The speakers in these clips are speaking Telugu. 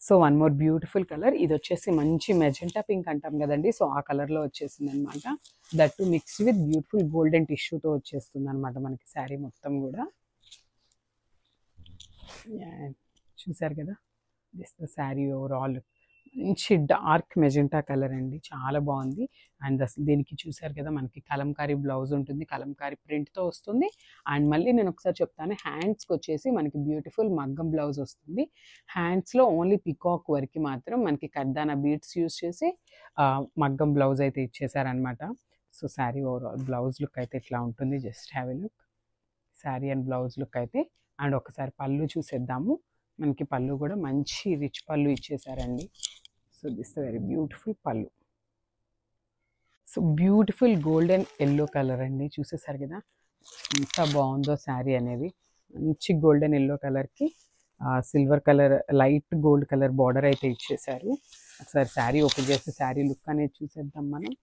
So one more beautiful colour, ఇది వచ్చేసి మంచి మెజెంటా పింక్ అంటాం కదండి, సో ఆ కలర్లో వచ్చేసింది అనమాట. That to mix with beautiful golden టిష్యూతో వచ్చేస్తుంది అనమాట మనకి శారీ మొత్తం కూడా. చూసారు కదా, దిస్ ద శారీ ఓవరాల్. మంచి డార్క్ మెజెంటా కలర్ అండి, చాలా బాగుంది. అండ్ అసలు దీనికి చూసారు కదా మనకి కలంకారీ బ్లౌజ్ ఉంటుంది, కలంకారీ ప్రింట్తో వస్తుంది. అండ్ మళ్ళీ నేను ఒకసారి చెప్తాను, హ్యాండ్స్కి వచ్చేసి మనకి బ్యూటిఫుల్ మగ్గం బ్లౌజ్ వస్తుంది. హ్యాండ్స్లో ఓన్లీ పికాక్ వరకు మాత్రం మనకి కడ్దానా బీడ్స్ యూస్ చేసి మగ్గం బ్లౌజ్ అయితే ఇచ్చేసారనమాట. So sari overall blouse look అయితే ఇట్లా ఉంటుంది. Just have a look sari and blouse look అయితే. అండ్ ఒకసారి పళ్ళు చూసేద్దాము. మనకి పళ్ళు కూడా మంచి రిచ్ పళ్ళు ఇచ్చేసారండి. సో దిస్ వెరీ బ్యూటిఫుల్ పళ్ళు. So beautiful golden yellow colour అండి, చూసేసారు కదా ఎంత బాగుందో శారీ అనేది. మంచి గోల్డెన్ ఎల్లో కలర్కి silver colour light gold colour border అయితే ఇచ్చేసారు. ఒకసారి శారీ ఓపెన్ చేసి శారీ లుక్ అనేది చూసేద్దాం మనం.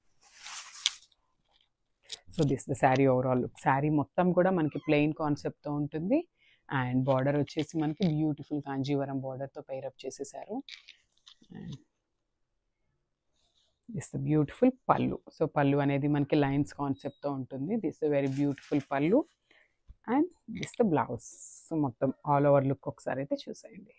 So this the sari overall look. Sari మొత్తం కూడా మనకి ప్లెయిన్ కాన్సెప్ట్తో ఉంటుంది. అండ్ బార్డర్ వచ్చేసి మనకి బ్యూటిఫుల్ కాంజీవరం బార్డర్తో పైరప్ చేసేసారు. అండ్ దిస్ ద బ్యూటిఫుల్ పళ్ళు. సో పళ్ళు అనేది మనకి లైన్స్ కాన్సెప్ట్తో ఉంటుంది. దిస్ ద వెరీ బ్యూటిఫుల్ పళ్ళు. And this the blouse. So మొత్తం ఆల్ ఓవర్ లుక్ ఒకసారి అయితే చూసేయండి.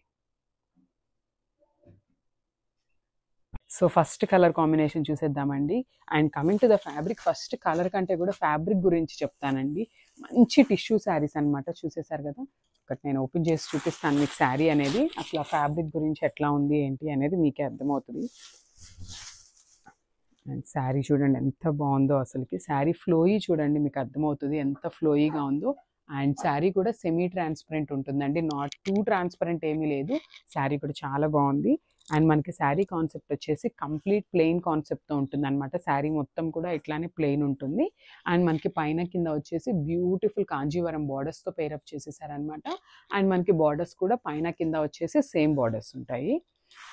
సో ఫస్ట్ కలర్ కాంబినేషన్ చూసేద్దామండి. And coming to the fabric, first colour కంటే కూడా ఫ్యాబ్రిక్ గురించి చెప్తానండి. మంచి టిష్యూ శారీస్ అనమాట, చూసేసారు కదా. ఒకటి నేను ఓపెన్ చేసి చూపిస్తాను మీకు శారీ అనేది, అసలు ఆ ఫ్యాబ్రిక్ గురించి ఎట్లా ఉంది ఏంటి అనేది మీకే అర్థమవుతుంది. అండ్ శారీ చూడండి ఎంత బాగుందో, అసలుకి శారీ ఫ్లోయీ చూడండి, మీకు అర్థమవుతుంది ఎంత ఫ్లోయీగా ఉందో. అండ్ శారీ కూడా సెమీ ట్రాన్స్పరెంట్ ఉంటుందండి, నాట్ టూ ట్రాన్స్పరెంట్ ఏమీ లేదు. శారీ కూడా చాలా బాగుంది. అండ్ మనకి శారీ కాన్సెప్ట్ వచ్చేసి కంప్లీట్ ప్లెయిన్ కాన్సెప్ట్తో ఉంటుంది అనమాట. శారీ మొత్తం కూడా ఇట్లానే ప్లెయిన్ ఉంటుంది. అండ్ మనకి పైన కింద వచ్చేసి బ్యూటిఫుల్ కాంజీవరం బార్డర్స్తో పేరప్ చేసేసారనమాట. అండ్ మనకి బార్డర్స్ కూడా పైన కింద వచ్చేసి సేమ్ బార్డర్స్ ఉంటాయి.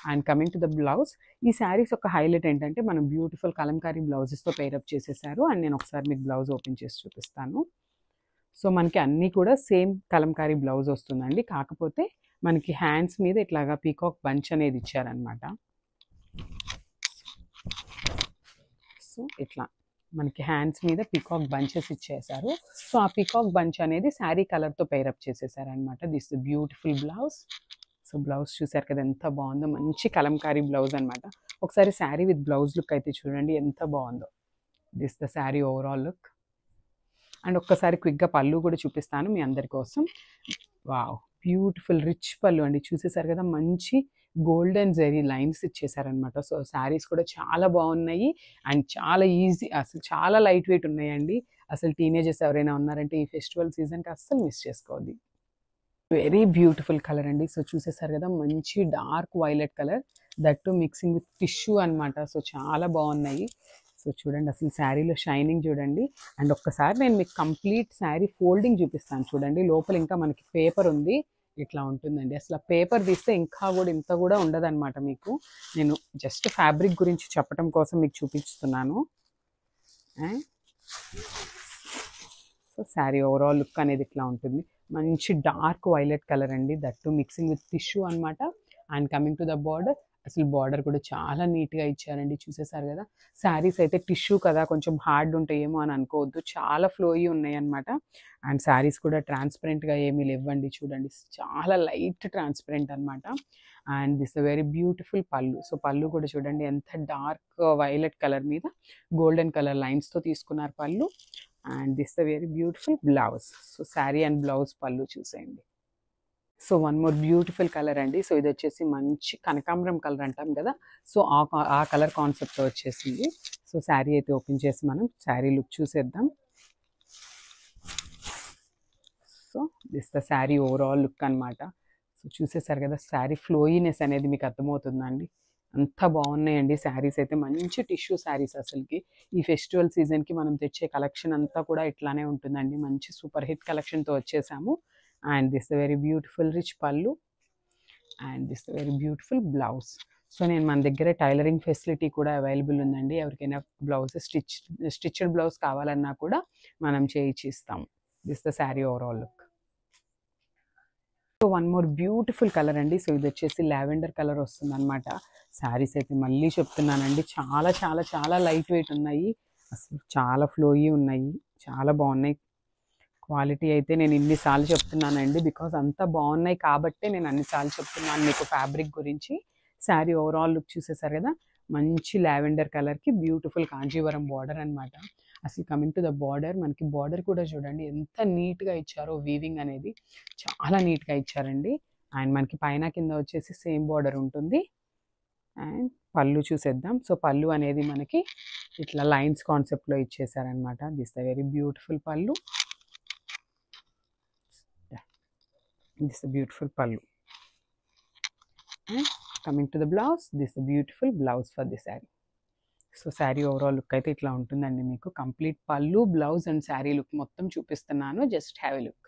And coming to the blouse, ఈ శారీస్ ఒక హైలైట్ ఏంటంటే మనం బ్యూటిఫుల్ కలంకారీ బ్లౌజెస్తో పేరప్ చేసేసారు. అండ్ నేను ఒకసారి మీకు బ్లౌజ్ ఓపెన్ చేసి చూపిస్తాను. సో మనకి అన్నీ కూడా సేమ్ కలంకారీ బ్లౌజ్ వస్తుందండి, కాకపోతే మనకి హ్యాండ్స్ మీద ఇట్లాగా పీకాక్ బంచ్ అనేది ఇచ్చారనమాట. సో ఇట్లా మనకి హ్యాండ్స్ మీద పీకాక్ బంచెస్ ఇచ్చేసారు. సో ఆ పీకాక్ బంచ్ అనేది శారీ కలర్తో పేరప్ చేసేసారనమాట. This beautiful blouse. So blouse చూసారు కదా ఎంత బాగుందో, మంచి కలంకారీ బ్లౌజ్ అనమాట. ఒకసారి శారీ విత్ బ్లౌజ్ లుక్ అయితే చూడండి ఎంత బాగుందో. This the sari overall look. And ఒక్కసారి క్విక్గా పళ్ళు కూడా చూపిస్తాను మీ అందరి కోసం. వావ్, బ్యూటిఫుల్ రిచ్ పళ్ళు అండి, చూసేసారు కదా మంచి గోల్డెన్ జెరీ లైన్స్ ఇచ్చేసారనమాట. సో శారీస్ కూడా చాలా బాగున్నాయి అండ్ చాలా ఈజీ, అసలు చాలా లైట్ వెయిట్ ఉన్నాయండి. అసలు టీనేజర్స్ ఎవరైనా ఉన్నారంటే ఈ ఫెస్టివల్ సీజన్కి అస్సలు మిస్ చేసుకోవద్దు. వెరీ బ్యూటిఫుల్ కలర్ అండి. సో చూసేసారు కదా మంచి dark violet colour, that to mixing with tissue అనమాట. సో చాలా బాగున్నాయి. సో చూడండి అసలు శారీలో షైనింగ్ చూడండి. అండ్ ఒక్కసారి నేను మీకు కంప్లీట్ శారీ ఫోల్డింగ్ చూపిస్తాను చూడండి. లోపల ఇంకా మనకి పేపర్ ఉంది, ఇట్లా ఉంటుందండి. అసలు పేపర్ తీస్తే ఇంకా కూడా ఇంత కూడా ఉండదన్నమాట. మీకు నేను జస్ట్ ఫ్యాబ్రిక్ గురించి చెప్పడం కోసం మీకు చూపిస్తున్నాను. సో శారీ ఓవరాల్ లుక్ అనేది ఇట్లా ఉంటుంది. మంచి డార్క్ వైలెట్ కలర్ అండి, that to mixing with tissue అనమాట. And coming to the border, అసలు బార్డర్ కూడా చాలా నీట్గా ఇచ్చారండి, చూసేసారు కదా. శారీస్ అయితే టిష్యూ కదా కొంచెం హార్డ్ ఉంటాయేమో అని అనుకోవద్దు, చాలా ఫ్లోయీ ఉన్నాయి అనమాట. అండ్ శారీస్ కూడా ట్రాన్స్పరెంట్గా ఏమీ లేవండి, చూడండి చాలా లైట్ ట్రాన్స్పరెంట్ అనమాట. అండ్ దిస్ వెరీ బ్యూటిఫుల్ పళ్ళు. సో పళ్ళు కూడా చూడండి ఎంత డార్క్ వైలెట్ కలర్ మీద గోల్డెన్ కలర్ లైన్స్తో తీసుకున్నారు పళ్ళు. And this very beautiful blouse. So sari and blouse పళ్ళు చూసేయండి. So one more beautiful colour అండి. సో ఇది వచ్చేసి మంచి కనకాంబరం కలర్ అంటాం కదా, సో ఆ కలర్ కాన్సెప్ట్ వచ్చేసింది. సో శారీ అయితే ఓపెన్ చేసి మనం శారీ లుక్ చూసేద్దాం. So this the sari overall look అనమాట. సో చూసేసారు కదా శారీ ఫ్లోయీనెస్ అనేది మీకు అర్థమవుతుందండి, అంత బాగున్నాయండి శారీస్ అయితే. మంచి టిష్యూ శారీస్, అసలుకి ఈ ఫెస్టివల్ సీజన్కి మనం తెచ్చే కలెక్షన్ అంతా కూడా ఇట్లానే ఉంటుందండి. మంచి సూపర్ హిట్ కలెక్షన్తో వచ్చేసాము. And this very beautiful rich పళ్ళు and this very beautiful blouse. So నేను మన దగ్గర టైలరింగ్ ఫెసిలిటీ కూడా అవైలబుల్ ఉందండి. ఎవరికైనా బ్లౌజ్ స్టిచ్డ్ బ్లౌజ్ కావాలన్నా కూడా మనం చేయించి ఇస్తాం. This the sari overall look. So one more beautiful colour అండి. సో ఇది వచ్చేసి లావెండర్ కలర్ వస్తుంది అనమాట. శారీస్ అయితే మళ్ళీ చెప్తున్నానండి, చాలా చాలా చాలా లైట్ వెయిట్ ఉన్నాయి, అసలు చాలా ఫ్లోయీ ఉన్నాయి, చాలా బాగున్నాయి. క్వాలిటీ అయితే నేను ఇన్నిసార్లు చెప్తున్నానండి, బికాజ్ అంత బాగున్నాయి కాబట్టే నేను అన్నిసార్లు చెప్తున్నాను మీకు ఫ్యాబ్రిక్ గురించి. శారీ ఓవరాల్ లుక్ చూసేసారు కదా, మంచి లావెండర్ కలర్కి బ్యూటిఫుల్ కాంజీవరం బార్డర్ అనమాట. అసలు కమింగ్ టు ద బార్డర్, మనకి బార్డర్ కూడా చూడండి ఎంత నీట్గా ఇచ్చారో, వీవింగ్ అనేది చాలా నీట్గా ఇచ్చారండి. అండ్ మనకి పైన కింద వచ్చేసి సేమ్ బార్డర్ ఉంటుంది. అండ్ పళ్ళు చూసేద్దాం. సో పళ్ళు అనేది మనకి ఇట్లా లైన్స్ కాన్సెప్ట్లో ఇచ్చేసారనమాట. దిస్ ద వెరీ బ్యూటిఫుల్ పళ్ళు. This is a beautiful pallu. And coming to the blouse, this is a beautiful blouse for this saree. So sari overall look అయితే ఇట్లా ఉంటుందండి. మీకు కంప్లీట్ పళ్ళు, బ్లౌజ్ అండ్ శారీ లుక్ మొత్తం చూపిస్తున్నాను. Just have a look.